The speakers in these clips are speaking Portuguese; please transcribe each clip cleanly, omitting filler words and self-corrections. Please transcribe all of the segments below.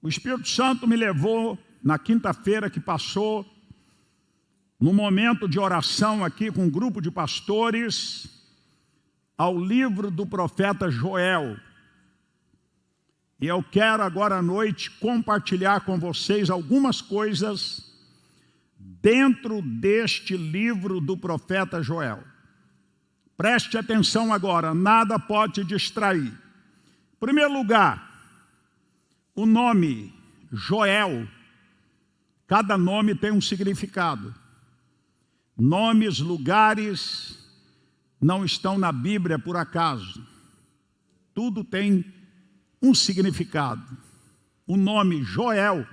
O Espírito Santo me levou, na quinta-feira que passou, num momento de oração aqui com um grupo de pastores, ao livro do profeta Joel. E eu quero agora à noite compartilhar com vocês algumas coisas dentro deste livro do profeta Joel. Preste atenção agora, nada pode te distrair. Em primeiro lugar, o nome Joel, cada nome tem um significado. Nomes, lugares não estão na Bíblia por acaso. Tudo tem um significado. O nome Joel,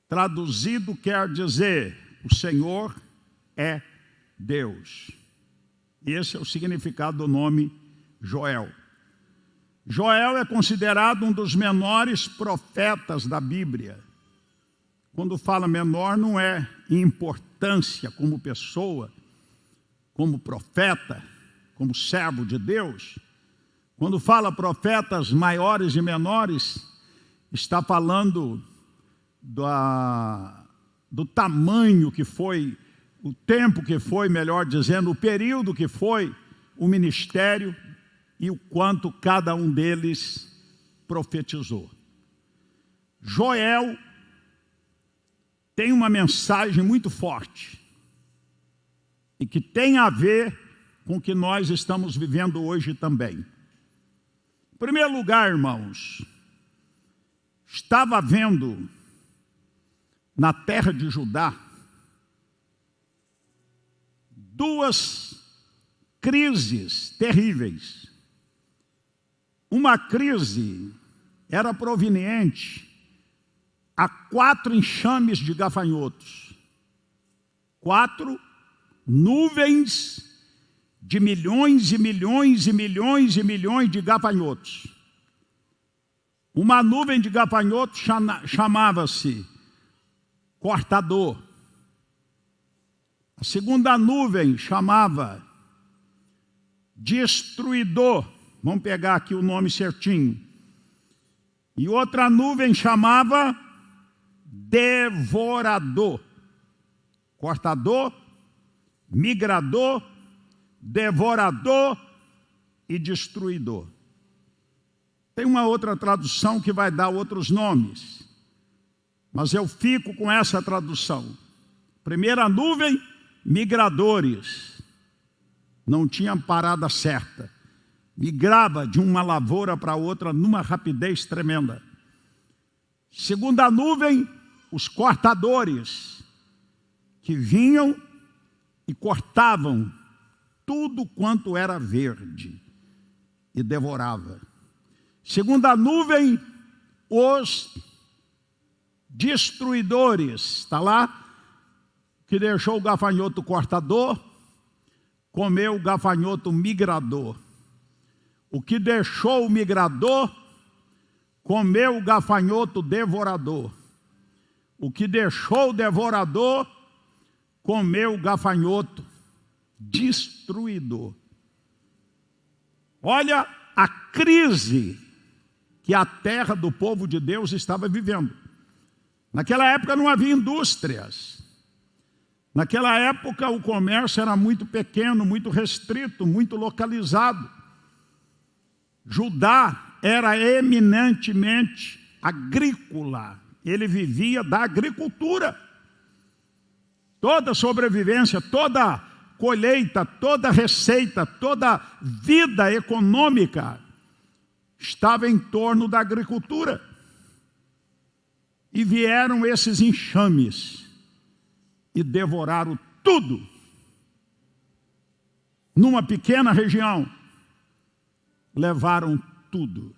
traduzido, quer dizer: o Senhor é Deus. Esse é o significado do nome Joel. Joel é considerado um dos menores profetas da Bíblia. Quando fala menor, não é em importância como pessoa, como profeta, como servo de Deus. Quando fala profetas maiores e menores, está falando do tamanho que foi, o tempo que foi, melhor dizendo, o período que foi o ministério e o quanto cada um deles profetizou. Joel tem uma mensagem muito forte e que tem a ver com o que nós estamos vivendo hoje também. Em primeiro lugar, irmãos, estava havendo na terra de Judá duas crises terríveis. Uma crise era proveniente a 4 enxames de gafanhotos, 4 nuvens de milhões e milhões e milhões e milhões de gafanhotos. Uma nuvem de gafanhotos chamava-se cortador. A segunda nuvem chamava destruidor. Vamos pegar aqui o nome certinho. E outra nuvem chamava devorador. Cortador, migrador, devorador e destruidor. Tem uma outra tradução que vai dar outros nomes, mas eu fico com essa tradução. Primeira nuvem, migradores. Não tinha parada certa. Migrava de uma lavoura para outra numa rapidez tremenda. Segunda nuvem, os cortadores, que vinham e cortavam tudo quanto era verde e devorava. Segunda nuvem, os destruidores. Está lá? Que deixou o gafanhoto cortador, comeu o gafanhoto migrador. O que deixou o migrador, comeu o gafanhoto devorador. O que deixou o devorador, comeu o gafanhoto destruidor. Olha a crise que a terra do povo de Deus estava vivendo. Naquela época não havia indústrias. Naquela época o comércio era muito pequeno, muito restrito, muito localizado. Judá era eminentemente agrícola. Ele vivia da agricultura. Toda sobrevivência, toda colheita, toda receita, toda vida econômica estava em torno da agricultura. E vieram esses enxames e devoraram tudo. Numa pequena região, levaram tudo.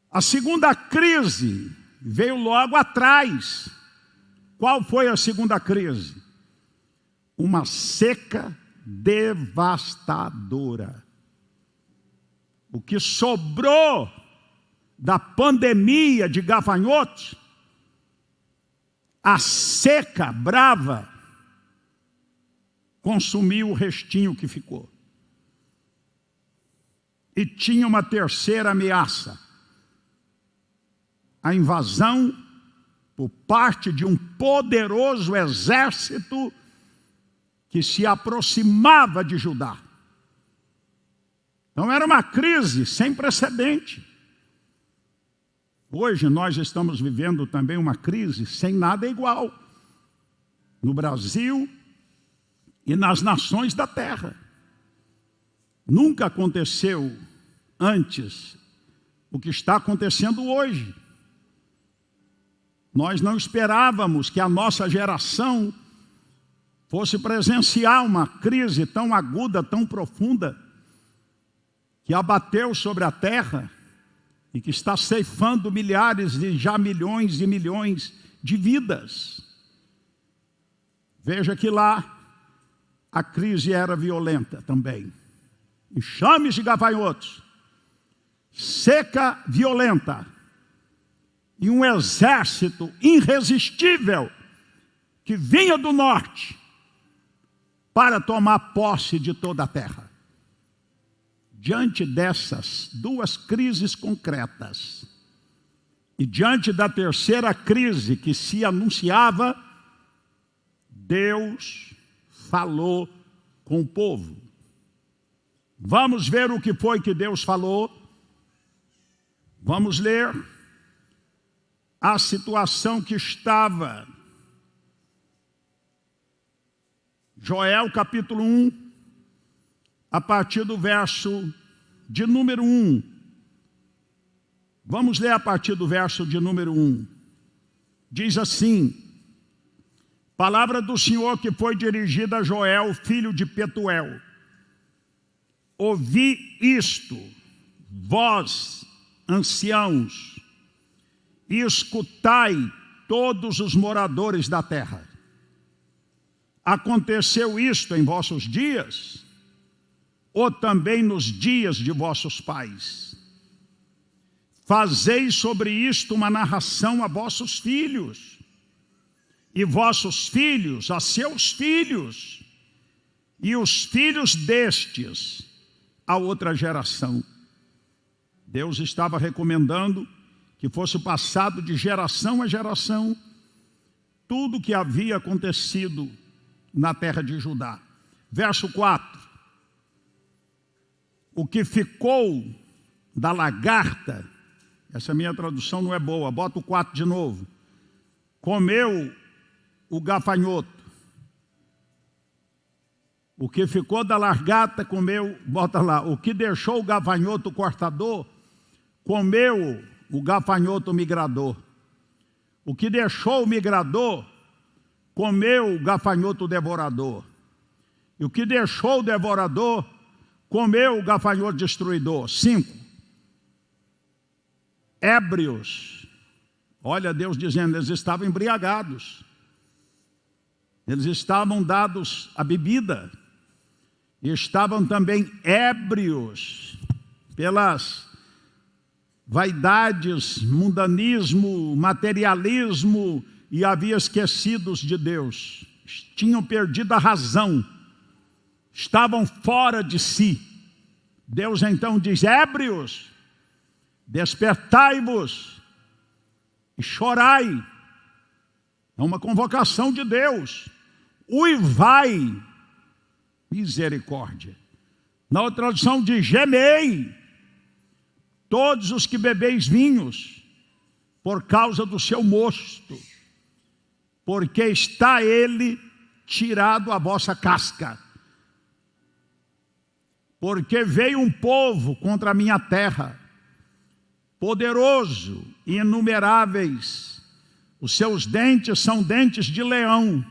A segunda crise veio logo atrás. Qual foi a segunda crise? Uma seca devastadora. O que sobrou da pandemia de gafanhotos, a seca brava consumiu o restinho que ficou. E tinha uma terceira ameaça. a invasão por parte de um poderoso exército que se aproximava de Judá. Então era uma crise sem precedente. Hoje nós estamos vivendo também uma crise sem nada igual no Brasil e nas nações da terra. Nunca aconteceu antes o que está acontecendo hoje. Nós não esperávamos que a nossa geração fosse presenciar uma crise tão aguda, tão profunda, que abateu sobre a terra e que está ceifando milhares e já milhões e milhões de vidas. Veja que lá a crise era violenta também. Enxames de gafanhotos, seca violenta e um exército irresistível que vinha do norte para tomar posse de toda a terra. Diante dessas duas crises concretas e diante da terceira crise que se anunciava, Deus falou com o povo. Vamos ver o que foi que Deus falou. Vamos ler a situação que estava. Joel capítulo 1, a partir do verso de número 1. Vamos ler a partir do verso de número 1. Diz assim: palavra do Senhor que foi dirigida a Joel, filho de Petuel. Ouvi isto, vós, anciãos, e escutai todos os moradores da terra. Aconteceu isto em vossos dias, ou também nos dias de vossos pais? Fazei sobre isto uma narração a vossos filhos, e vossos filhos a seus filhos, e os filhos destes a outra geração. Deus estava recomendando que fosse passado de geração a geração tudo o que havia acontecido na terra de Judá. Verso 4. O que ficou da lagarta, essa minha tradução não é boa, bota o 4 de novo. Comeu o gafanhoto. O que ficou da lagarta comeu, bota lá. O que deixou o gafanhoto cortador, comeu o gafanhoto migrador. O que deixou o migrador, comeu o gafanhoto devorador. E o que deixou o devorador, comeu o gafanhoto destruidor. 5. Ébrios. Olha Deus dizendo, eles estavam embriagados. Eles estavam dados à bebida. E estavam também ébrios pelas vaidades, mundanismo, materialismo, e havia esquecidos de Deus. Tinham perdido a razão. Estavam fora de si. Deus então diz, ébrios, despertai-vos e chorai. É uma convocação de Deus. Uivai, misericórdia. Na outra tradução diz, gemei, todos os que bebeis vinhos, por causa do seu mosto, porque está ele tirado a vossa casca. Porque veio um povo contra a minha terra, poderoso e inumeráveis. Os seus dentes são dentes de leão,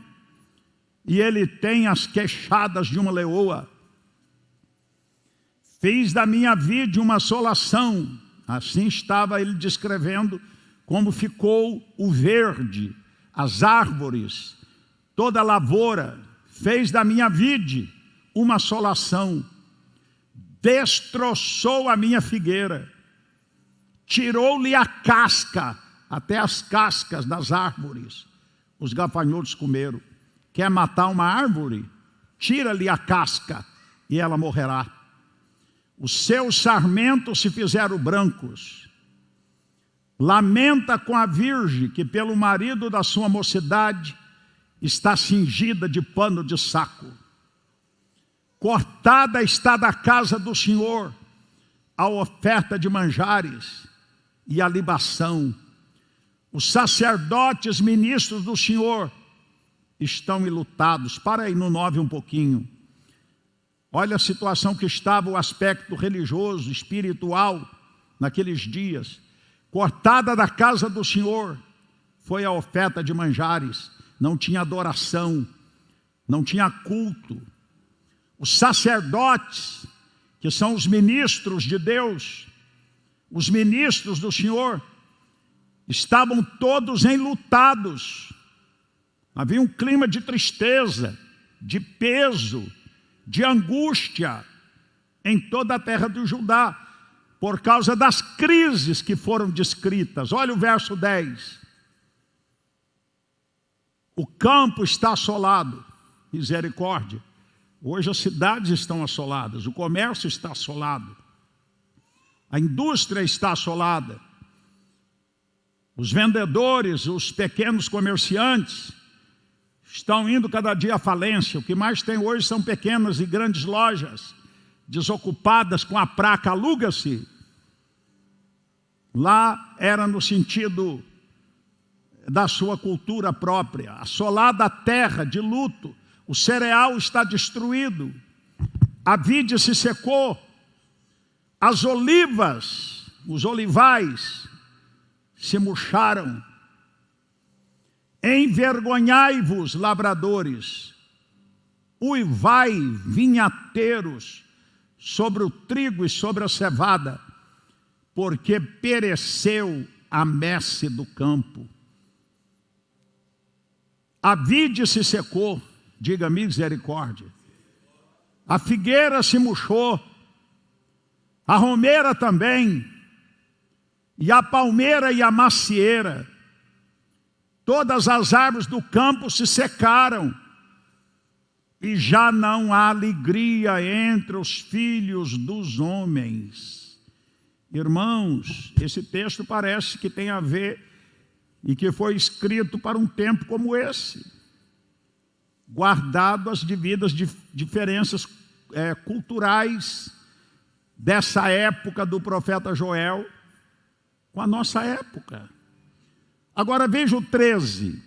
e ele tem as queixadas de uma leoa. Fiz da minha vide uma assolação. Assim estava ele descrevendo como ficou o verde, as árvores, toda a lavoura. Fez da minha vide uma assolação. Destroçou a minha figueira. Tirou-lhe a casca, até as cascas das árvores. Os gafanhotos comeram. Quer matar uma árvore? Tira-lhe a casca e ela morrerá. Os seus sarmentos se fizeram brancos. lamenta com a virgem que pelo marido da sua mocidade está cingida de pano de saco. Cortada está da casa do Senhor a oferta de manjares e a libação. Os sacerdotes ministros do Senhor estão enlutados. Para aí no 9 um pouquinho. Olha a situação que estava, o aspecto religioso, espiritual, naqueles dias. Cortada da casa do Senhor foi a oferta de manjares. Não tinha adoração, não tinha culto. Os sacerdotes, que são os ministros de Deus, os ministros do Senhor, estavam todos enlutados. Havia um clima de tristeza, de peso, de angústia em toda a terra de Judá, por causa das crises que foram descritas. Olha o verso 10. O campo está assolado, misericórdia. Hoje as cidades estão assoladas, o comércio está assolado, a indústria está assolada. Os vendedores, os pequenos comerciantes estão indo cada dia à falência. O que mais tem hoje são pequenas e grandes lojas desocupadas com a placa aluga-se. Lá era no sentido da sua cultura própria. Assolada a terra de luto, o cereal está destruído, a vide se secou, as olivas, os olivais se murcharam. Envergonhai-vos, lavradores, uivai, vinhateiros, sobre o trigo e sobre a cevada, porque pereceu a messe do campo. A vide se secou, diga misericórdia. A figueira se murchou, a romeira também, e a palmeira e a macieira. Todas as árvores do campo se secaram, e já não há alegria entre os filhos dos homens. Irmãos, esse texto parece que tem a ver e que foi escrito para um tempo como esse, guardado as devidas diferenças culturais dessa época do profeta Joel com a nossa época. Agora veja o 13.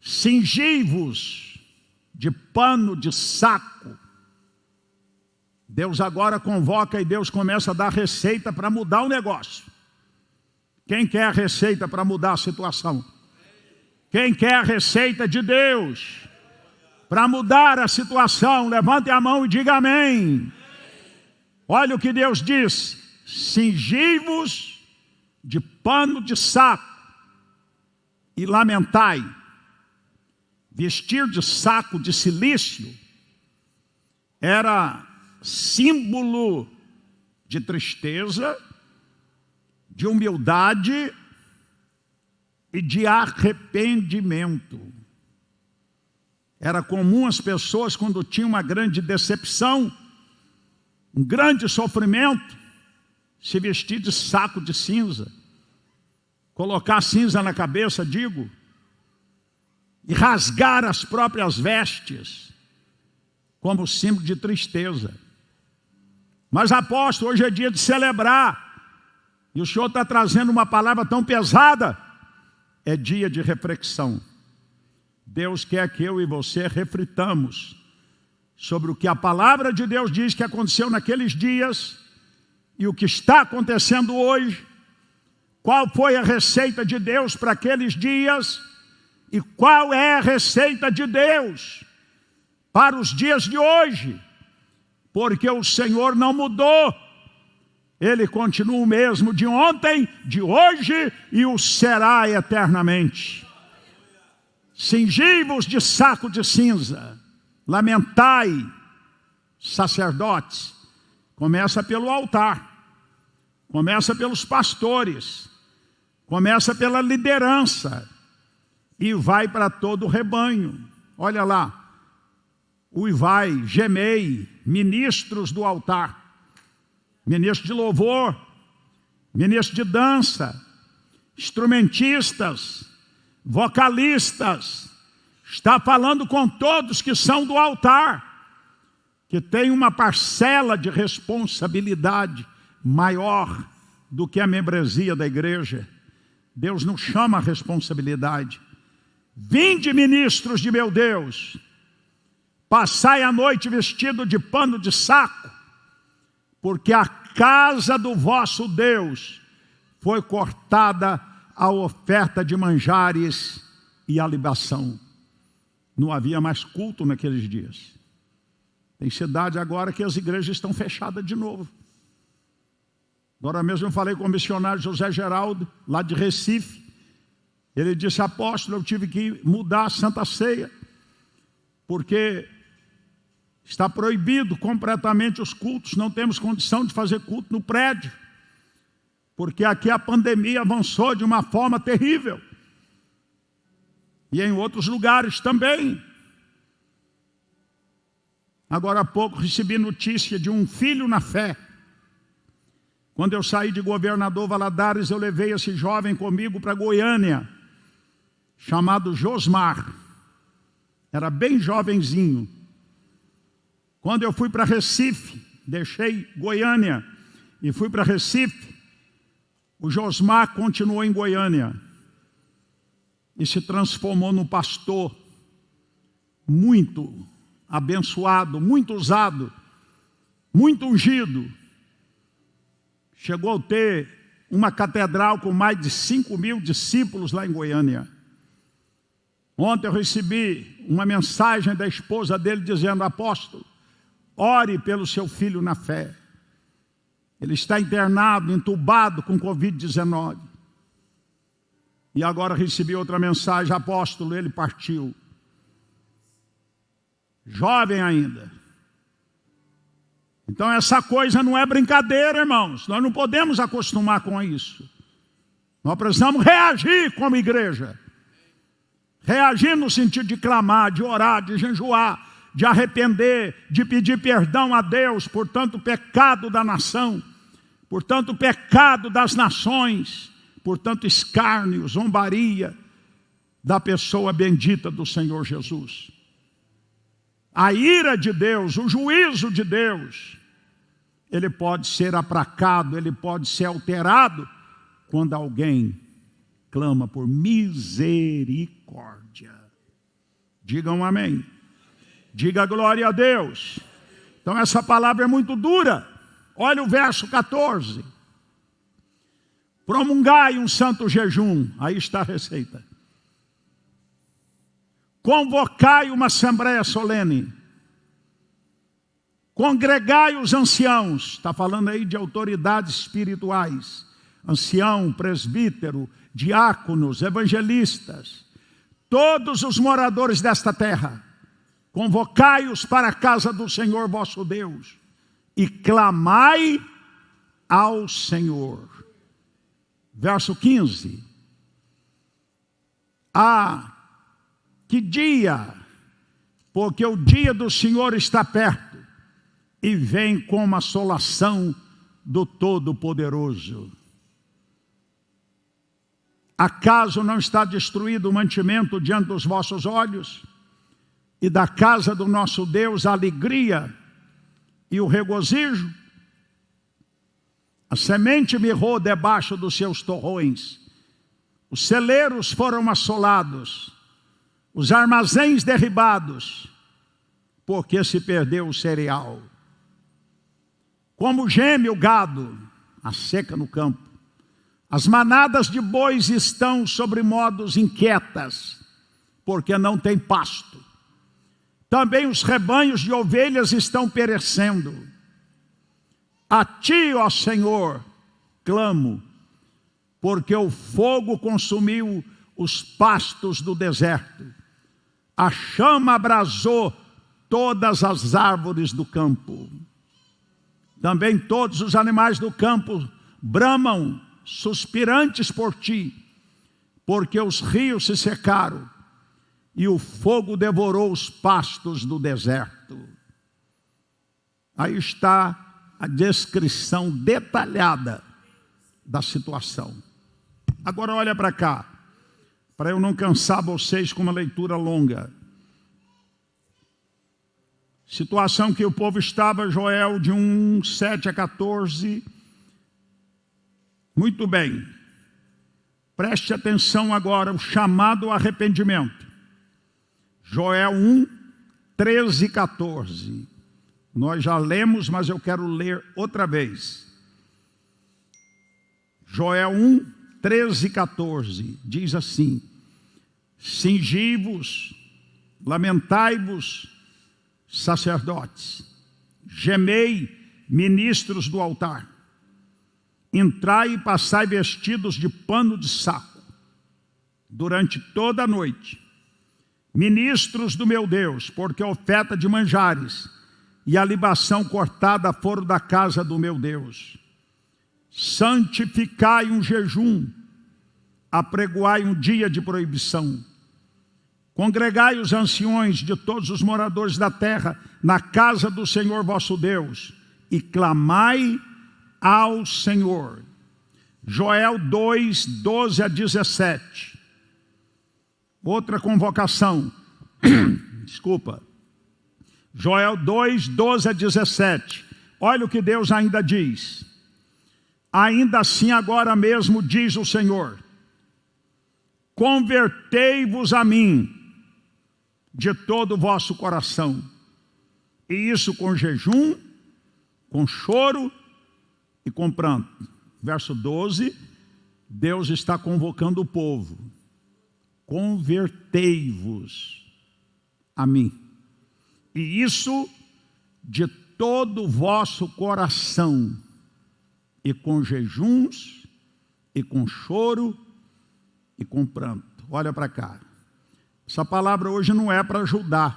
Cingi-vos de pano de saco. Deus agora convoca e Deus começa a dar receita para mudar o negócio. Quem quer a receita para mudar a situação? Quem quer a receita de Deus para mudar a situação? Levante a mão e diga amém. Olha o que Deus diz: cingi-vos de pano de saco e lamentai. Vestir de saco de cilício era símbolo de tristeza, de humildade e de arrependimento. Era comum as pessoas, quando tinham uma grande decepção, um grande sofrimento, se vestir de saco de cinza, colocar cinza na cabeça, digo, e rasgar as próprias vestes, como símbolo de tristeza. Mas apóstolo, hoje é dia de celebrar, e o Senhor está trazendo uma palavra tão pesada, é dia de reflexão. Deus quer que eu e você reflitamos sobre o que a palavra de Deus diz que aconteceu naqueles dias e o que está acontecendo hoje. Qual foi a receita de Deus para aqueles dias e qual é a receita de Deus para os dias de hoje, porque o Senhor não mudou. Ele continua o mesmo de ontem, de hoje e o será eternamente. Cingi-vos de saco de cinza, lamentai, sacerdotes. Começa pelo altar, começa pelos pastores, começa pela liderança e vai para todo o rebanho. Olha lá, uivai, gemei, ministros do altar, ministro de louvor, ministro de dança, instrumentistas, vocalistas, está falando com todos que são do altar, que tem uma parcela de responsabilidade maior do que a membresia da igreja. Deus nos chama a responsabilidade. Vinde, ministros de meu Deus, passai a noite vestido de pano de saco, porque a casa do vosso Deus foi cortada a oferta de manjares e a libação. Não havia mais culto naqueles dias. Tem cidade agora que as igrejas estão fechadas de novo. Agora mesmo eu falei com o missionário José Geraldo, lá de Recife. Ele disse: apóstolo, eu tive que mudar a Santa Ceia, porque está proibido completamente os cultos. Não temos condição de fazer culto no prédio, porque aqui a pandemia avançou de uma forma terrível. E em outros lugares também. Agora há pouco recebi notícia de um filho na fé. Quando eu saí de Governador Valadares, eu levei esse jovem comigo para Goiânia, chamado Josmar. Era bem jovenzinho. Quando eu fui para Recife, deixei Goiânia e fui para Recife, o Josmar continuou em Goiânia e se transformou num pastor muito abençoado, muito usado, muito ungido. Chegou a ter uma catedral com mais de 5.000 discípulos lá em Goiânia. Ontem eu recebi uma mensagem da esposa dele dizendo: apóstolo, ore pelo seu filho na fé. Ele está internado, entubado com Covid-19. E agora recebi outra mensagem: apóstolo, ele partiu. Jovem ainda. Então essa coisa não é brincadeira, irmãos. Nós não podemos acostumar com isso. Nós precisamos reagir como igreja. Reagir no sentido de clamar, de orar, de jejuar, de arrepender, de pedir perdão a Deus por tanto pecado da nação, por tanto pecado das nações, por tanto escárnio, zombaria da pessoa bendita do Senhor Jesus. A ira de Deus, o juízo de Deus, ele pode ser aplacado, ele pode ser alterado quando alguém clama por misericórdia. Digam amém. Diga glória a Deus. Então essa palavra é muito dura. Olha o verso 14. Promulgai um santo jejum. Aí está a receita. Convocai uma assembleia solene. Congregai os anciãos. Está falando aí de autoridades espirituais. Ancião, presbítero, diáconos, evangelistas. Todos os moradores desta terra. Convocai-os para a casa do Senhor vosso Deus. E clamai ao Senhor. Verso 15. Que dia, porque o dia do Senhor está perto, e vem como assolação do Todo-Poderoso. Acaso não está destruído o mantimento diante dos vossos olhos? E da casa do nosso Deus a alegria e o regozijo? A semente mirrou debaixo dos seus torrões, os celeiros foram assolados, os armazéns derribados, porque se perdeu o cereal. Como geme o gado, a seca no campo. As manadas de bois estão sobre modos inquietas, porque não tem pasto. Também os rebanhos de ovelhas estão perecendo. A ti, ó Senhor, clamo, porque o fogo consumiu os pastos do deserto. A chama abrasou todas as árvores do campo. Também todos os animais do campo bramam, suspirantes por ti, porque os rios se secaram e o fogo devorou os pastos do deserto. Aí está a descrição detalhada da situação. Agora olha para cá, para eu não cansar vocês com uma leitura longa. Situação que o povo estava, Joel, de 1:7 a 14. Muito bem. Preste atenção agora, o chamado ao arrependimento. Joel 1:13 e 14. Nós já lemos, mas eu quero ler outra vez. Joel 1:13 e 14. Diz assim: cingi-vos, lamentai-vos, sacerdotes, gemei, ministros do altar, entrai e passai vestidos de pano de saco, durante toda a noite, ministros do meu Deus, porque a oferta de manjares e a libação cortada foram da casa do meu Deus. Santificai um jejum, apregoai um dia de proibição, congregai os anciões de todos os moradores da terra na casa do Senhor vosso Deus e clamai ao Senhor. Joel 2:12 a 17. Outra convocação. Desculpa. Joel 2:12 a 17. Olha o que Deus ainda diz. Ainda assim agora mesmo diz o Senhor: convertei-vos a mim de todo o vosso coração, e isso com jejum, com choro e com pranto. Verso 12, Deus está convocando o povo: convertei-vos a mim, e isso de todo o vosso coração, e com jejuns, e com choro, e com pranto. Olha para cá. Essa palavra hoje não é para Judá.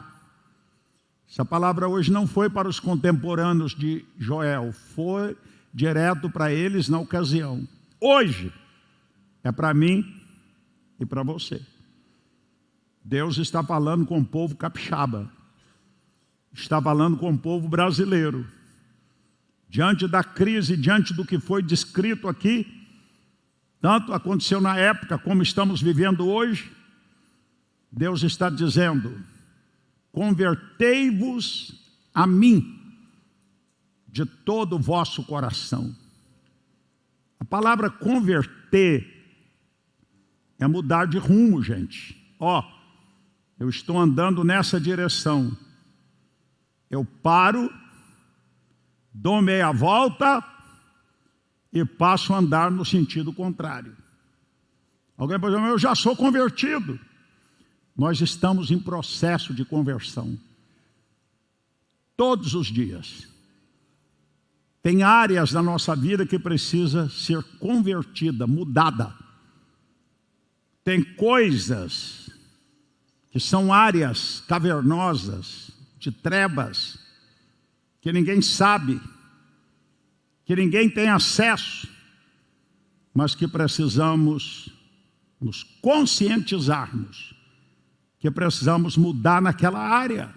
Essa palavra hoje não foi para os contemporâneos de Joel. Foi direto para eles na ocasião. Hoje é para mim e para você. Deus está falando com o povo capixaba. Está falando com o povo brasileiro. Diante da crise, diante do que foi descrito aqui, tanto aconteceu na época como estamos vivendo hoje, Deus está dizendo: convertei-vos a mim de todo o vosso coração. A palavra converter é mudar de rumo, gente. Eu estou andando nessa direção. Eu paro, dou meia volta e passo a andar no sentido contrário. Alguém pode dizer: eu já sou convertido. Nós estamos em processo de conversão. Todos os dias. Tem áreas da nossa vida que precisa ser convertida, mudada. Tem coisas que são áreas cavernosas, de trevas, que ninguém sabe, que ninguém tem acesso, mas que precisamos nos conscientizarmos que precisamos mudar naquela área.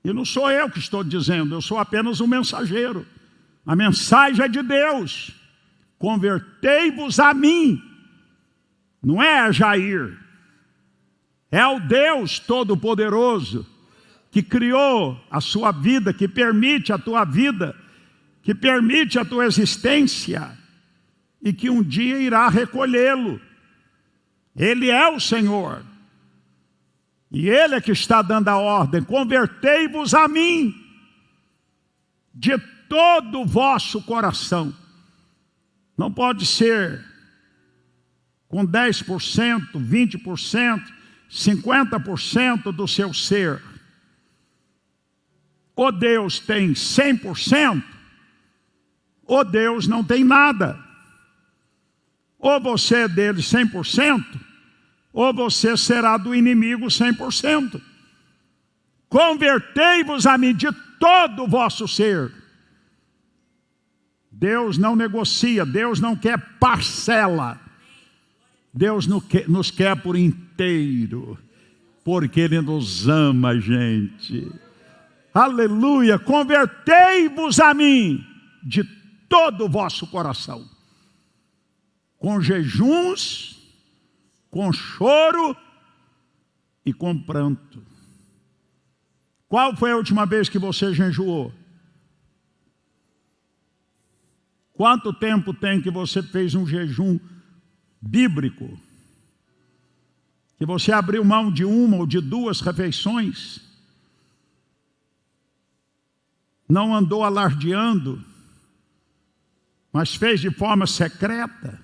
E não sou eu que estou dizendo, eu sou apenas um mensageiro. A mensagem é de Deus: convertei-vos a mim. Não é a Jair, é o Deus Todo-Poderoso que criou a sua vida, que permite a tua vida, que permite a tua existência e que um dia irá recolhê-lo. Ele é o Senhor. E Ele é que está dando a ordem: convertei-vos a mim de todo o vosso coração. Não pode ser com 10%, 20%, 50% do seu ser. Ou Deus tem 100%, ou Deus não tem nada. Ou você é dele 100%, ou você será do inimigo 100%. Convertei-vos a mim de todo o vosso ser. Deus não negocia, Deus não quer parcela. Deus nos quer por inteiro, porque Ele nos ama, gente. Aleluia! Convertei-vos a mim de todo o vosso coração. com jejuns, com choro e com pranto. Qual foi a última vez que você jejuou? Quanto tempo tem que você fez um jejum bíblico? Que você abriu mão de uma ou de duas refeições? Não andou alardeando, mas fez de forma secreta?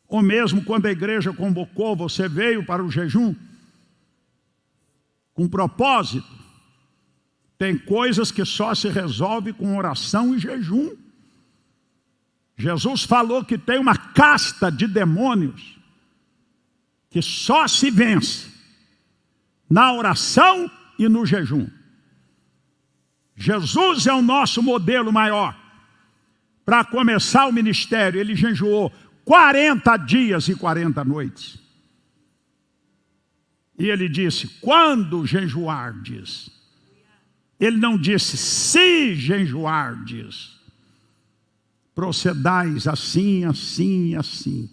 Ou mesmo quando a igreja convocou, você veio para o jejum com propósito? Tem coisas que só se resolve com oração e jejum. Jesus falou que tem uma casta de demônios que só se vence na oração e no jejum. Jesus é o nosso modelo maior. Para começar o ministério, ele jejuou 40 dias e 40 noites. E ele disse, quando jejuardes? Ele não disse, se jejuardes. Procedais assim, assim e assim.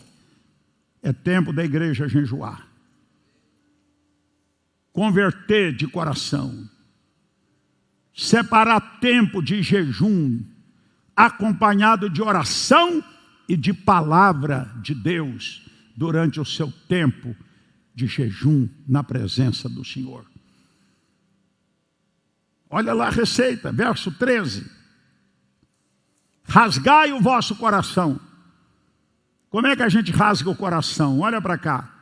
É tempo da igreja jejuar. Converter de coração. Separar tempo de jejum, acompanhado de oração e de palavra de Deus, durante o seu tempo de jejum na presença do Senhor. Olha lá a receita, verso 13. Rasgai o vosso coração. Como é que a gente rasga o coração? Olha para cá.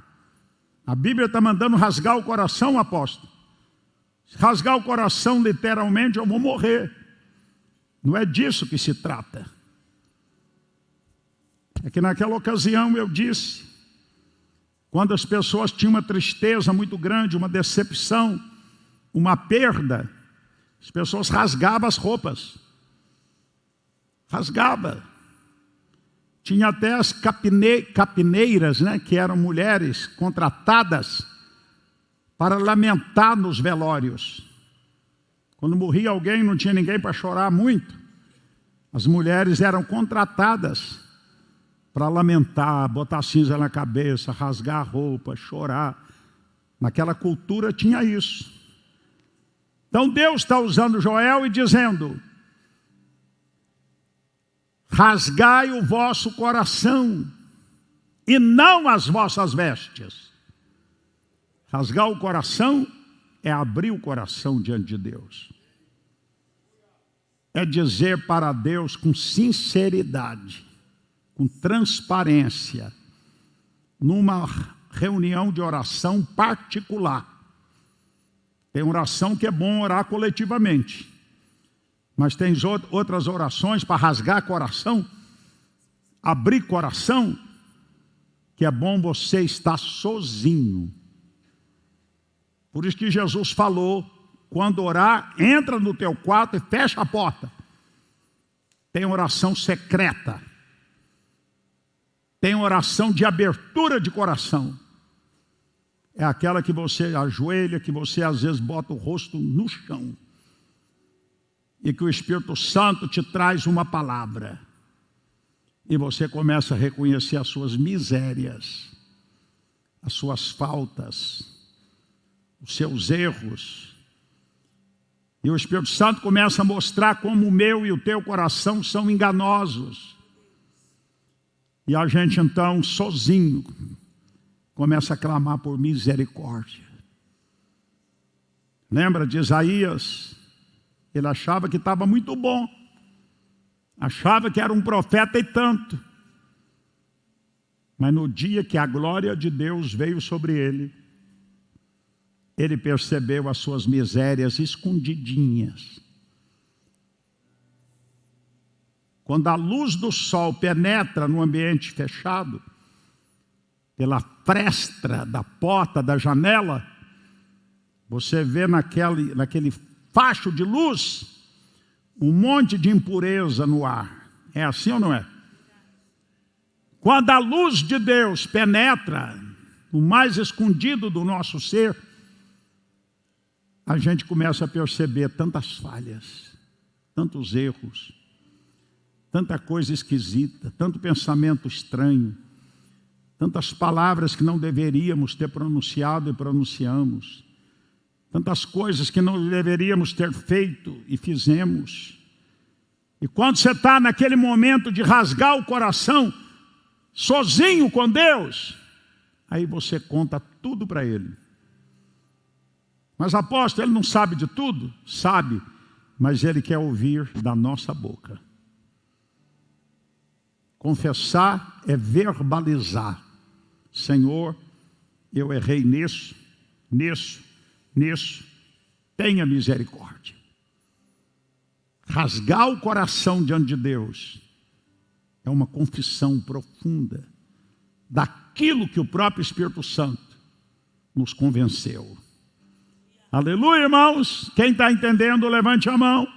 A Bíblia está mandando rasgar o coração, apóstolo. Se rasgar o coração, literalmente, eu vou morrer. Não é disso que se trata. É que naquela ocasião eu disse, quando as pessoas tinham uma tristeza muito grande, uma decepção, uma perda, as pessoas rasgavam as roupas. Rasgava. Tinha até as capineiras, né, que eram mulheres contratadas para lamentar nos velórios. Quando morria alguém, não tinha ninguém para chorar muito. As mulheres eram contratadas para lamentar, botar cinza na cabeça, rasgar a roupa, chorar. Naquela cultura tinha isso. Então Deus está usando Joel e dizendo, rasgai o vosso coração e não as vossas vestes. Rasgar o coração é abrir o coração diante de Deus. É dizer para Deus com sinceridade, com transparência, numa reunião de oração particular. Tem oração que é bom orar coletivamente. Mas tem outras orações para rasgar coração, abrir coração, que é bom você estar sozinho. Por isso que Jesus falou, quando orar, entra no teu quarto e fecha a porta. Tem oração secreta. Tem oração de abertura de coração. É aquela que você ajoelha, que você às vezes bota o rosto no chão. E que o Espírito Santo te traz uma palavra. E você começa a reconhecer as suas misérias, as suas faltas, os seus erros. E o Espírito Santo começa a mostrar como o meu e o teu coração são enganosos. E a gente então, sozinho, começa a clamar por misericórdia. Lembra de Isaías? Ele achava que estava muito bom. Achava que era um profeta e tanto. Mas no dia que a glória de Deus veio sobre ele, ele percebeu as suas misérias escondidinhas. Quando a luz do sol penetra no ambiente fechado, pela fresta da porta, da janela, você vê naquele facho de luz, um monte de impureza no ar. É assim ou não é? Quando a luz de Deus penetra no mais escondido do nosso ser, a gente começa a perceber tantas falhas, tantos erros. tanta coisa esquisita, tanto pensamento estranho, tantas palavras que não deveríamos ter pronunciado e pronunciamos, tantas coisas que não deveríamos ter feito e fizemos. E quando você está naquele momento de rasgar o coração, sozinho com Deus, aí você conta tudo para Ele. Mas apóstolo, Ele não sabe de tudo? Sabe, mas Ele quer ouvir da nossa boca. Confessar é verbalizar. Senhor, eu errei nisso, tenha misericórdia. Rasgar o coração diante de Deus é uma confissão profunda daquilo que o próprio Espírito Santo nos convenceu. Aleluia, irmãos. Quem está entendendo, levante a mão.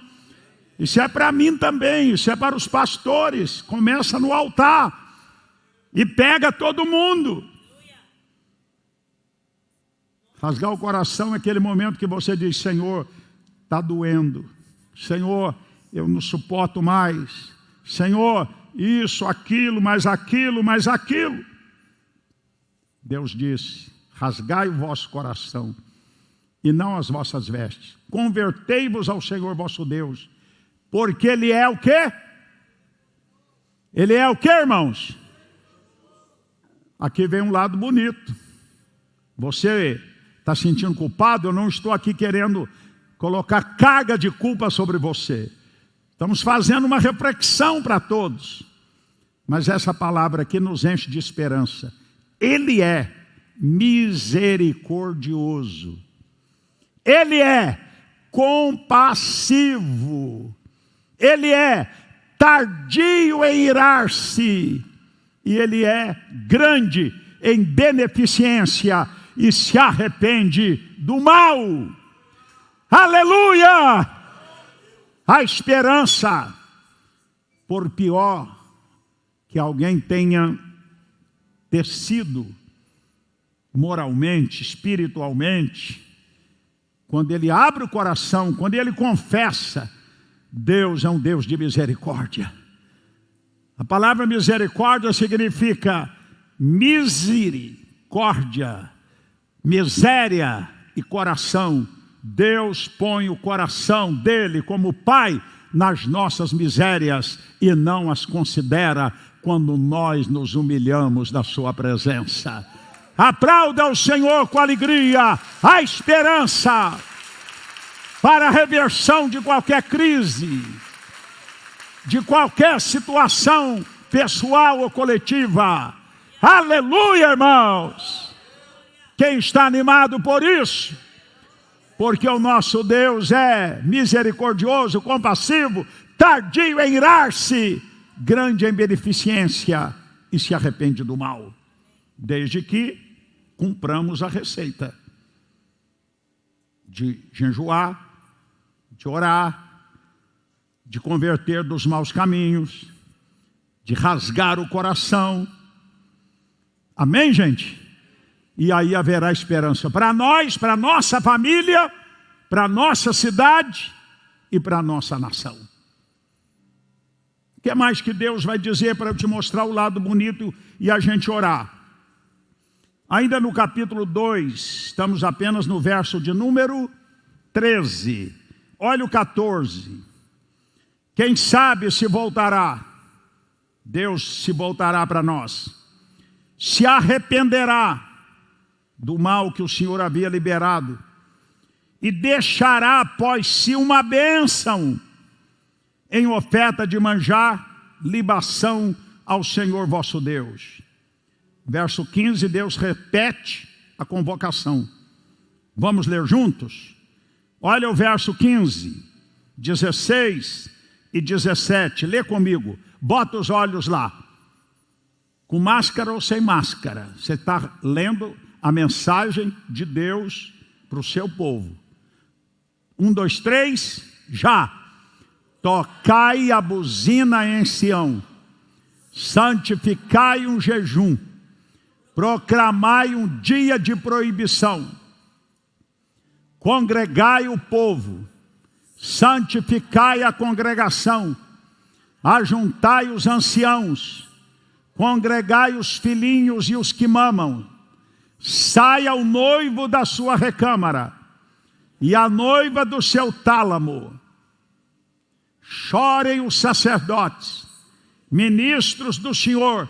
Isso é para mim também, isso é para os pastores. Começa no altar e pega todo mundo. Rasgar o coração é aquele momento que você diz: Senhor, está doendo. Senhor, eu não suporto mais. Senhor, isso, aquilo, mais aquilo, mais aquilo. Deus disse: rasgai o vosso coração e não as vossas vestes. Convertei-vos ao Senhor vosso Deus, porque Ele é o quê? Ele é o quê, irmãos? Aqui vem um lado bonito. Você está sentindo culpado? Eu não estou aqui querendo colocar carga de culpa sobre você. Estamos fazendo uma reflexão para todos. Mas essa palavra aqui nos enche de esperança. Ele é misericordioso. Ele é compassivo. Ele é tardio em irar-se. E Ele é grande em beneficência e se arrepende do mal. Aleluia! A esperança, por pior que alguém tenha sido moralmente, espiritualmente, quando ele abre o coração, quando ele confessa, Deus é um Deus de misericórdia. A palavra misericórdia significa misericórdia, miséria e coração. Deus põe o coração dele como Pai nas nossas misérias e não as considera quando nós nos humilhamos na sua presença. Aplauda o Senhor com alegria. A esperança para a reversão de qualquer crise, de qualquer situação pessoal ou coletiva. Aleluia, irmãos! Quem está animado por isso? Porque o nosso Deus é misericordioso, compassivo, tardio em irar-se, grande em beneficência e se arrepende do mal. Desde que cumpramos a receita de jejuar, de orar, de converter dos maus caminhos, de rasgar o coração. Amém, gente? E aí haverá esperança para nós, para a nossa família, para a nossa cidade e para a nossa nação. O que mais que Deus vai dizer para eu te mostrar o lado bonito e a gente orar? Ainda no capítulo 2, estamos apenas no verso de número 13. Olha o 14. Quem sabe se voltará, Deus se voltará para nós, se arrependerá do mal que o Senhor havia liberado e deixará após si uma bênção em oferta de manjar, libação ao Senhor vosso Deus. Verso 15, Deus repete a convocação. Vamos ler juntos? Olha o verso 15, 16 e 17. Lê comigo. Bota os olhos lá. Com máscara ou sem máscara. Você está lendo a mensagem de Deus para o seu povo. 1, 2, 3, já. Tocai a buzina em Sião. Santificai um jejum. Proclamai um dia de proibição. Congregai o povo. Santificai a congregação. Ajuntai os anciãos, congregai os filhinhos e os que mamam. Saia o noivo da sua recâmara e a noiva do seu tálamo. Chorem os sacerdotes, ministros do Senhor,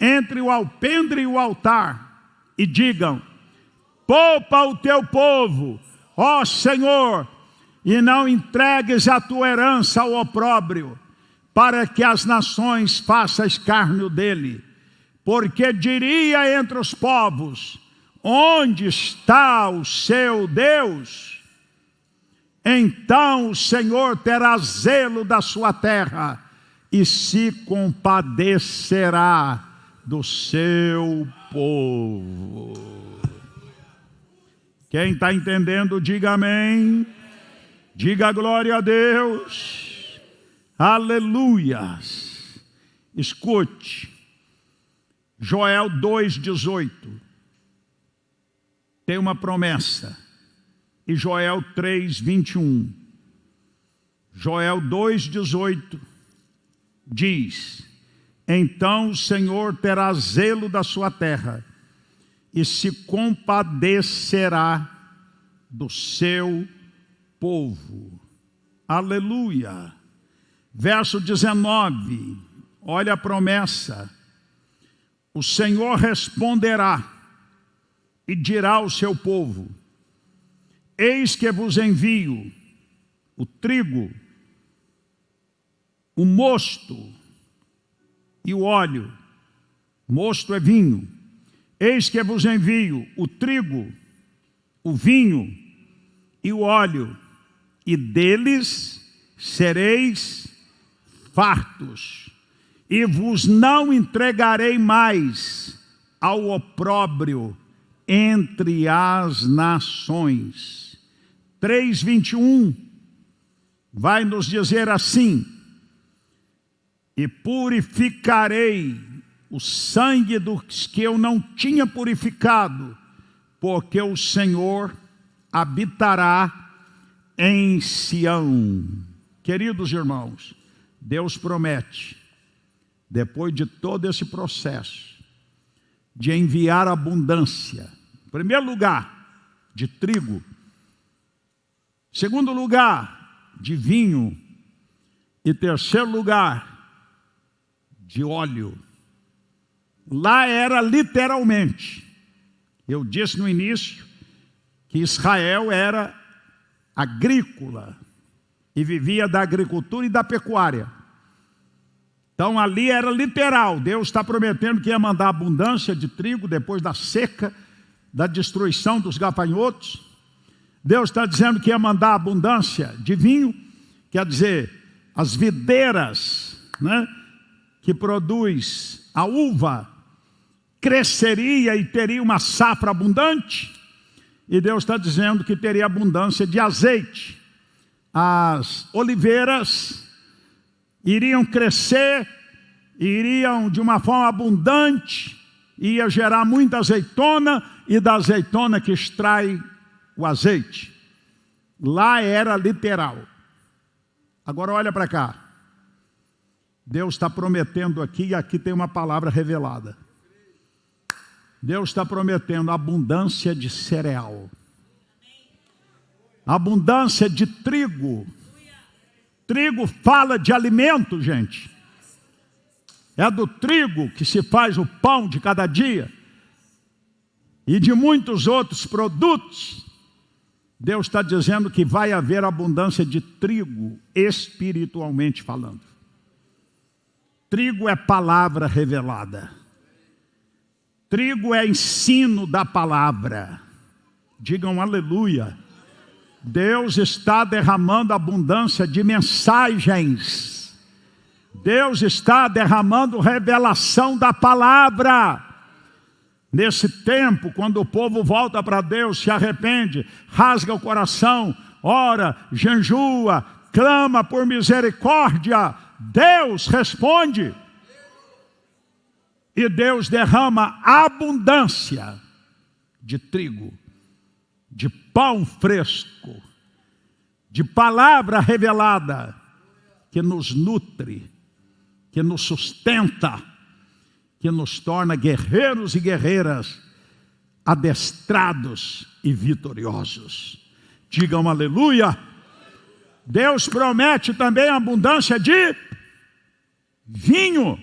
entre o alpendre e o altar, e digam: poupa o teu povo, ó Senhor, e não entregues a tua herança ao opróbrio, para que as nações façam escárnio dele. Porque diria entre os povos: onde está o seu Deus? Então o Senhor terá zelo da sua terra e se compadecerá do seu povo. Quem está entendendo, diga amém. Diga glória a Deus. Aleluias. Escute, Joel 2,18 tem uma promessa. E Joel 3,21. Joel 2,18 diz: então o Senhor terá zelo da sua terra e se compadecerá do seu povo. Aleluia. Verso 19, olha a promessa. O Senhor responderá e dirá ao seu povo: eis que vos envio o trigo, o mosto e o óleo. Mosto é vinho. Eis que vos envio o trigo, o vinho e o óleo, e deles sereis fartos, e vos não entregarei mais ao opróbrio entre as nações. 3,21 vai nos dizer assim: e purificarei o sangue dos que eu não tinha purificado, porque o Senhor habitará em Sião. Queridos irmãos, Deus promete, depois de todo esse processo, de enviar abundância. Em primeiro lugar, de trigo. Segundo lugar, de vinho. E terceiro lugar, de óleo. Lá era literalmente. Eu disse no início que Israel era agrícola e vivia da agricultura e da pecuária. Então ali era literal. Deus está prometendo que ia mandar abundância de trigo depois da seca, da destruição dos gafanhotos. Deus está dizendo que ia mandar abundância de vinho, quer dizer, as videiras, né, que produz a uva, cresceria e teria uma safra abundante. E Deus está dizendo que teria abundância de azeite. As oliveiras iriam crescer, iriam de uma forma abundante, ia gerar muita azeitona, e da azeitona que extrai o azeite. Lá era literal. Agora olha para cá. Deus está prometendo aqui, e aqui tem uma palavra revelada. Deus está prometendo abundância de cereal, abundância de trigo. Trigo fala de alimento, gente. É do trigo que se faz o pão de cada dia. E de muitos outros produtos. Deus está dizendo que vai haver abundância de trigo, espiritualmente falando. Trigo é palavra revelada. Trigo é ensino da palavra. Digam aleluia. Deus está derramando abundância de mensagens. Deus está derramando revelação da palavra. Nesse tempo, quando o povo volta para Deus, se arrepende, rasga o coração, ora, jejua, clama por misericórdia, Deus responde. E Deus derrama abundância de trigo, de pão fresco, de palavra revelada, que nos nutre, que nos sustenta, que nos torna guerreiros e guerreiras, adestrados e vitoriosos. Digam aleluia. Deus promete também abundância de vinho.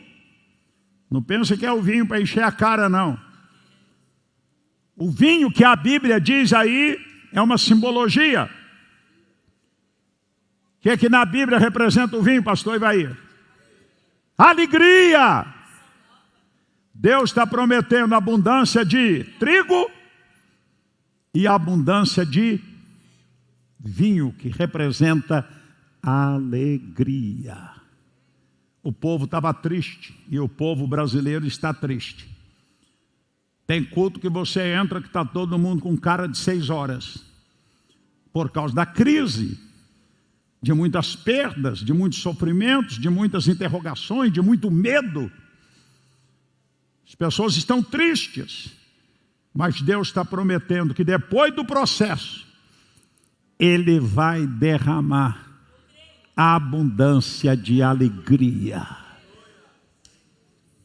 Não pensa que é o vinho para encher a cara, não. O vinho que a Bíblia diz aí é uma simbologia. O que é que na Bíblia representa o vinho, pastor Ivair? Alegria. Deus está prometendo abundância de trigo e abundância de vinho, que representa alegria. O povo estava triste e o povo brasileiro está triste. Tem culto que você entra que está todo mundo com cara de 6 horas, por causa da crise, de muitas perdas, de muitos sofrimentos, de muitas interrogações, de muito medo. As pessoas estão tristes, mas Deus está prometendo que depois do processo, Ele vai derramar a abundância de alegria.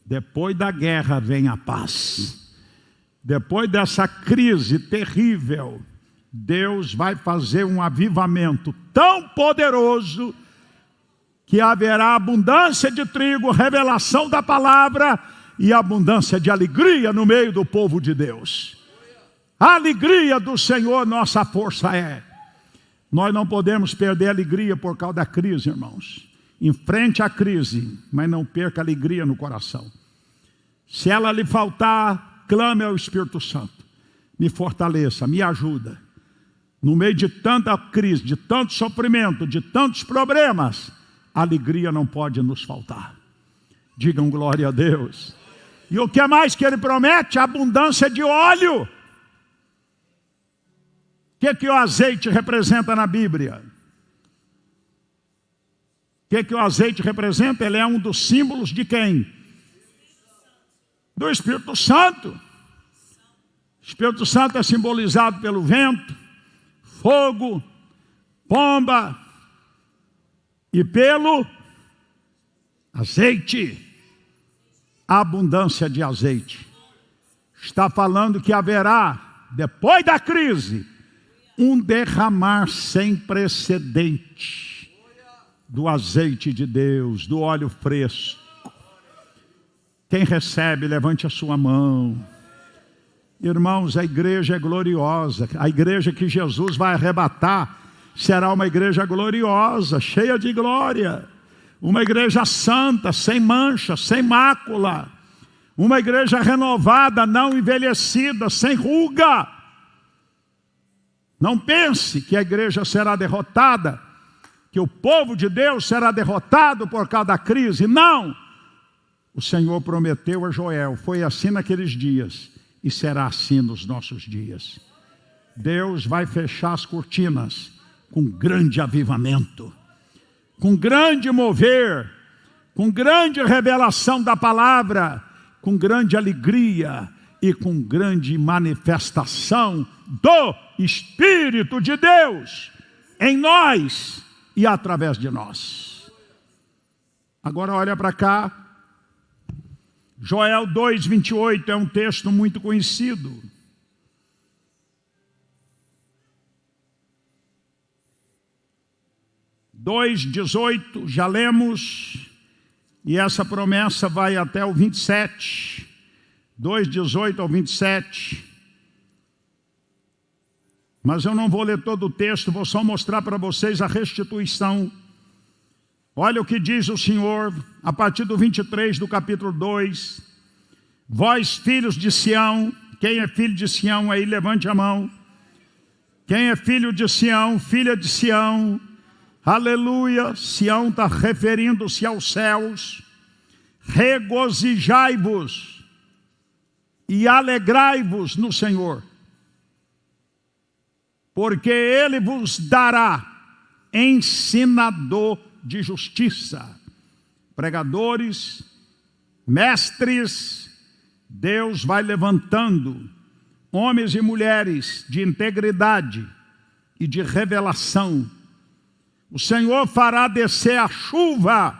Depois da guerra vem a paz. Depois dessa crise terrível, Deus vai fazer um avivamento tão poderoso que haverá abundância de trigo, revelação da palavra e abundância de alegria no meio do povo de Deus. A alegria do Senhor nossa força é. Nós não podemos perder a alegria por causa da crise, irmãos. Enfrente a crise, mas não perca a alegria no coração. Se ela lhe faltar, clame ao Espírito Santo. Me fortaleça, me ajuda. No meio de tanta crise, de tanto sofrimento, de tantos problemas, a alegria não pode nos faltar. Digam glória a Deus. E o que mais que Ele promete? A abundância de óleo. O que o azeite representa na Bíblia? O que o azeite representa? Ele é um dos símbolos de quem? Do Espírito Santo. O Espírito Santo é simbolizado pelo vento, fogo, pomba e pelo azeite. A abundância de azeite. Está falando que haverá, depois da crise, um derramar sem precedente do azeite de Deus, do óleo fresco. Quem recebe, levante a sua mão. Irmãos, a igreja é gloriosa. A igreja que Jesus vai arrebatar será uma igreja gloriosa, cheia de glória. Uma igreja santa, sem mancha, sem mácula. Uma igreja renovada, não envelhecida, sem ruga. Não pense que a igreja será derrotada, que o povo de Deus será derrotado por causa da crise. Não! O Senhor prometeu a Joel, foi assim naqueles dias e será assim nos nossos dias. Deus vai fechar as cortinas com grande avivamento, com grande mover, com grande revelação da palavra, com grande alegria e com grande manifestação do Espírito de Deus em nós e através de nós. Agora olha para cá. Joel 2:28 é um texto muito conhecido. Joel 2:18, já lemos, e essa promessa vai até o 27. 2:18 ao 27. Mas eu não vou ler todo o texto, vou só mostrar para vocês a restituição. Olha o que diz o Senhor, a partir do 23 do capítulo 2. Vós, filhos de Sião, quem é filho de Sião aí, levante a mão. Quem é filho de Sião, filha de Sião, aleluia. Sião está referindo-se aos céus. Regozijai-vos e alegrai-vos no Senhor, porque Ele vos dará ensinador de justiça, pregadores, mestres. Deus vai levantando homens e mulheres de integridade e de revelação. O Senhor fará descer a chuva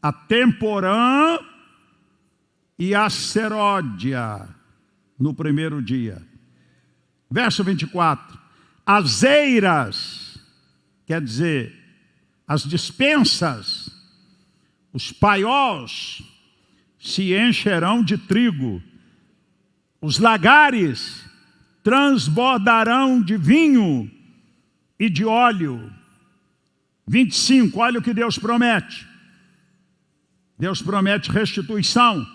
a temporã e a seródia no primeiro dia. Verso 24. As eiras, quer dizer, as dispensas, os paiós se encherão de trigo, os lagares transbordarão de vinho e de óleo. 25, olha o que Deus promete. Deus promete restituição. O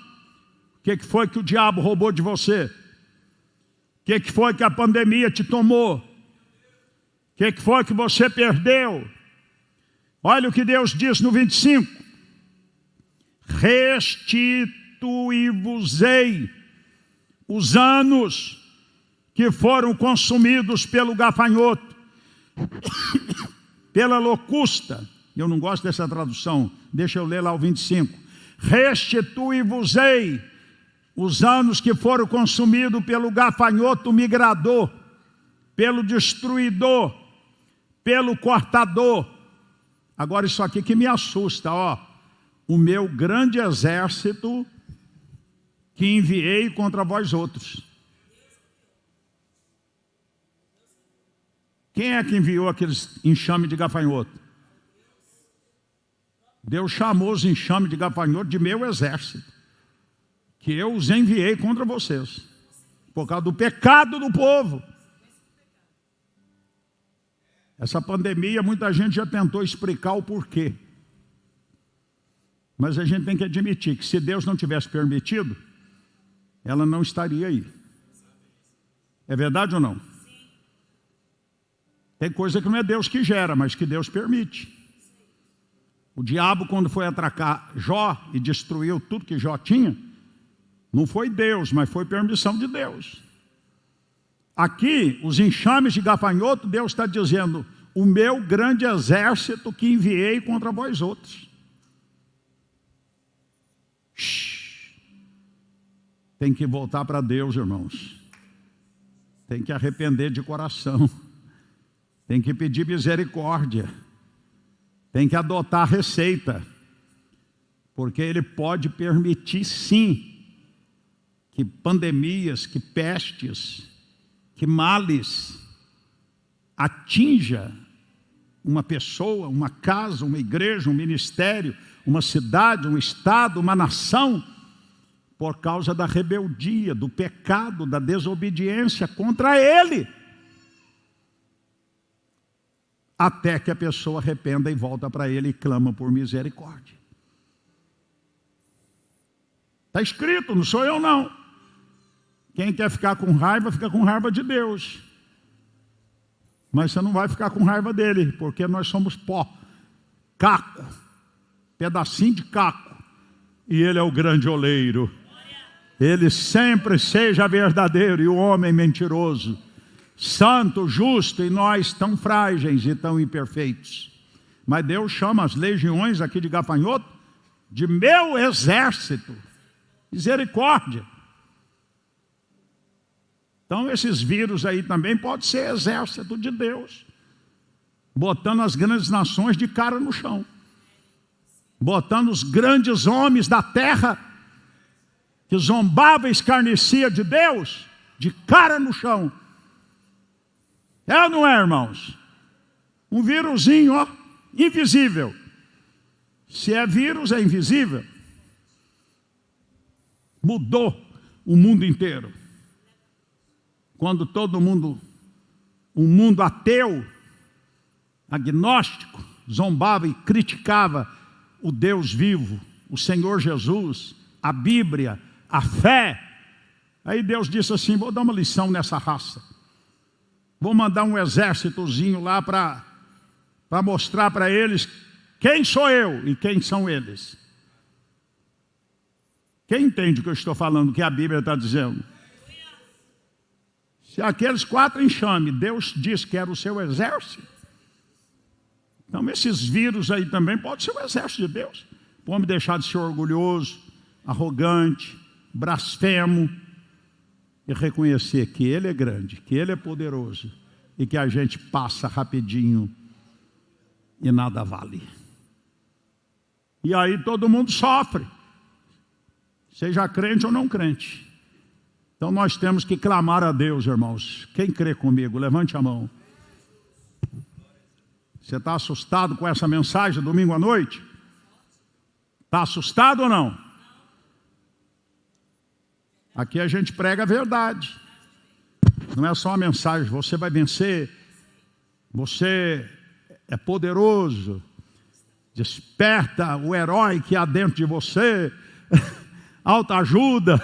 que foi que o diabo roubou de você? O que foi que a pandemia te tomou? O que foi que você perdeu? Olha o que Deus diz no 25. Restituí-vos-ei os anos que foram consumidos pelo gafanhoto, pela locusta. Eu não gosto dessa tradução, deixa eu ler lá o 25. Restituí-vos-ei os anos que foram consumidos pelo gafanhoto migrador, pelo destruidor, pelo cortador. Agora isso aqui que me assusta, ó. O meu grande exército que enviei contra vós outros. Quem é que enviou aqueles enxames de gafanhoto? Deus chamou os enxames de gafanhoto de meu exército, que eu os enviei contra vocês, por causa do pecado do povo. Essa pandemia, muita gente já tentou explicar o porquê. Mas a gente tem que admitir que se Deus não tivesse permitido, ela não estaria aí. É verdade ou não? Tem coisa que não é Deus que gera, mas que Deus permite. O diabo, quando foi atracar Jó e destruiu tudo que Jó tinha, não foi Deus, mas foi permissão de Deus. Aqui, os enxames de gafanhoto, Deus está dizendo: o meu grande exército que enviei contra vós outros. Tem que voltar para Deus, irmãos. Tem que arrepender de coração. Tem que pedir misericórdia. Tem que adotar a receita. Porque Ele pode permitir, sim, que pandemias, que pestes, que males atinja uma pessoa, uma casa, uma igreja, um ministério, uma cidade, um estado, uma nação, por causa da rebeldia, do pecado, da desobediência contra Ele. Até que a pessoa arrependa e volta para Ele e clama por misericórdia. Está escrito, não sou eu não. Quem quer ficar com raiva, fica com raiva de Deus. Mas você não vai ficar com raiva dele, porque nós somos pó, caco, pedacinho de caco. E Ele é o grande oleiro. Ele sempre seja verdadeiro e o homem mentiroso, santo, justo, e nós tão frágeis e tão imperfeitos. Mas Deus chama as legiões aqui de gafanhoto de meu exército. Misericórdia. Então esses vírus aí também podem ser exército de Deus, botando as grandes nações de cara no chão, botando os grandes homens da terra, que zombava e escarnecia de Deus, de cara no chão. É ou não é, irmãos? Um vírusinho, ó, invisível. Se é vírus, é invisível. Mudou o mundo inteiro. Quando todo mundo, um mundo ateu, agnóstico, zombava e criticava o Deus vivo, o Senhor Jesus, a Bíblia, a fé. Aí Deus disse assim: vou dar uma lição nessa raça. Vou mandar um exércitozinho lá para mostrar para eles quem sou eu e quem são eles. Quem entende o que eu estou falando, o que a Bíblia está dizendo? Se aqueles 4 enxames, Deus disse que era o seu exército, então esses vírus aí também podem ser o exército de Deus. Vamos deixar de ser orgulhoso, arrogante, blasfemo, e reconhecer que Ele é grande, que Ele é poderoso, e que a gente passa rapidinho e nada vale. E aí todo mundo sofre, seja crente ou não crente. Então nós temos que clamar a Deus, irmãos. Quem crê comigo, levante a mão. Você está assustado com essa mensagem domingo à noite? Está assustado ou não? Aqui a gente prega a verdade. Não é só uma mensagem, você vai vencer, você é poderoso, desperta o herói que há dentro de você, autoajuda.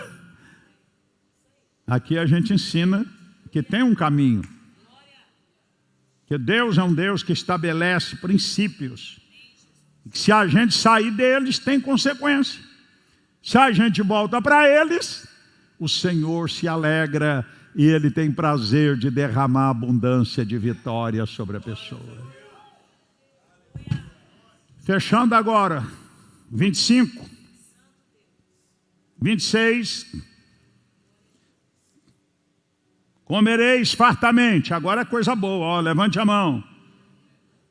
Aqui a gente ensina que tem um caminho, que Deus é um Deus que estabelece princípios, que se a gente sair deles tem consequência. Se a gente volta para eles, o Senhor se alegra e Ele tem prazer de derramar abundância de vitória sobre a pessoa. Fechando agora, 25, 26. Comereis fartamente, agora é coisa boa, ó, levante a mão.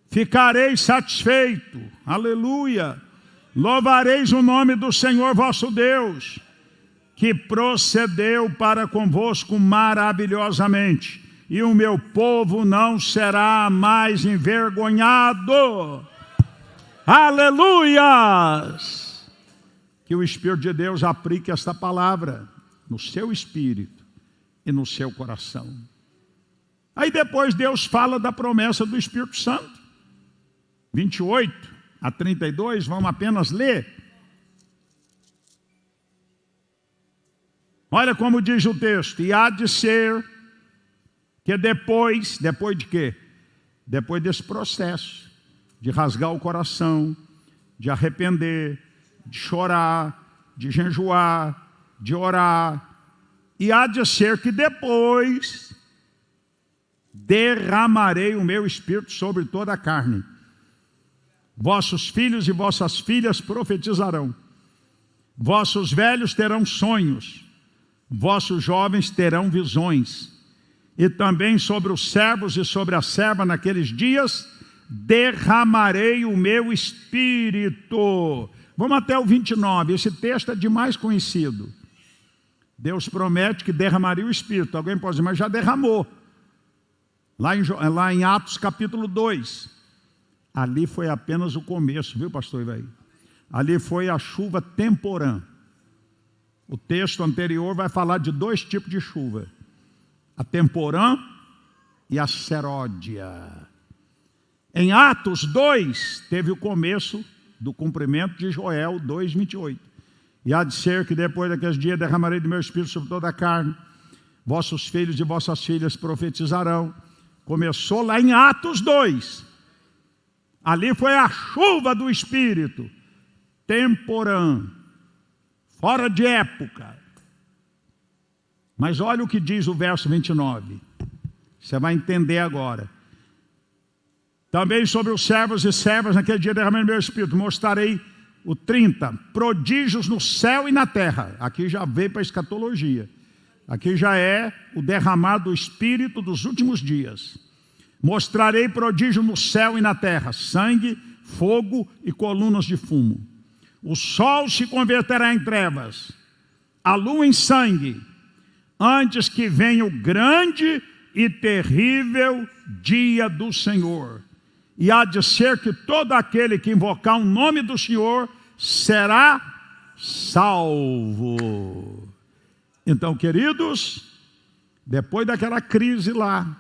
Ficareis satisfeito, aleluia. Louvareis o nome do Senhor vosso Deus, que procedeu para convosco maravilhosamente, e o meu povo não será mais envergonhado. Aleluias! Que o Espírito de Deus aplique esta palavra no seu espírito e no seu coração. Aí depois Deus fala da promessa do Espírito Santo. 28 a 32, vamos apenas ler. Olha como diz o texto: e há de ser que depois de quê? Depois desse processo de rasgar o coração, de arrepender, de chorar, de jejuar, de orar, e há de ser que depois derramarei o meu espírito sobre toda a carne. Vossos filhos e vossas filhas profetizarão, vossos velhos terão sonhos, vossos jovens terão visões, e também sobre os servos e sobre a serva naqueles dias derramarei o meu espírito. Vamos até o 29, esse texto é demais conhecido. Deus promete que derramaria o espírito. Alguém pode dizer, mas já derramou. Lá em Atos capítulo 2. Ali foi apenas o começo, viu, pastor Ivaí? Ali foi a chuva temporã. O texto anterior vai falar de dois tipos de chuva: a temporã e a seródia. Em Atos 2, teve o começo do cumprimento de Joel 2:28. E há de ser que depois daqueles dias derramarei do meu espírito sobre toda a carne, vossos filhos e vossas filhas profetizarão. Começou lá em Atos 2. Ali foi a chuva do espírito, temporã, fora de época. Mas olha o que diz o verso 29. Você vai entender agora. Também sobre os servos e servas naquele dia derramei meu espírito, mostrarei o 30, prodígios no céu e na terra. Aqui já veio para a escatologia. Aqui já é o derramar do espírito dos últimos dias. Mostrarei prodígio no céu e na terra: sangue, fogo e colunas de fumo. O sol se converterá em trevas, a lua em sangue, antes que venha o grande e terrível dia do Senhor. E há de ser que todo aquele que invocar o nome do Senhor será salvo. Então, queridos, depois daquela crise lá,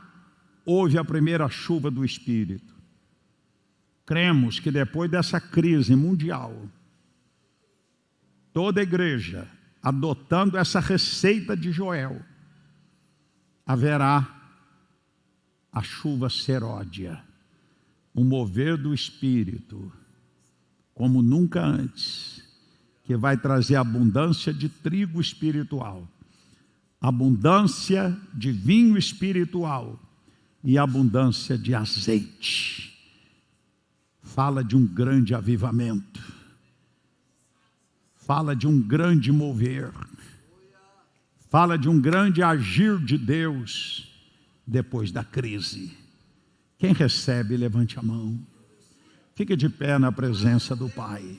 houve a primeira chuva do Espírito. Cremos que depois dessa crise mundial, toda a igreja, adotando essa receita de Joel, haverá a chuva seródia, um mover do Espírito, como nunca antes, que vai trazer abundância de trigo espiritual, abundância de vinho espiritual e abundância de azeite. Fala de um grande avivamento, fala de um grande mover, fala de um grande agir de Deus depois da crise. Quem recebe, levante a mão. Fique de pé na presença do Pai.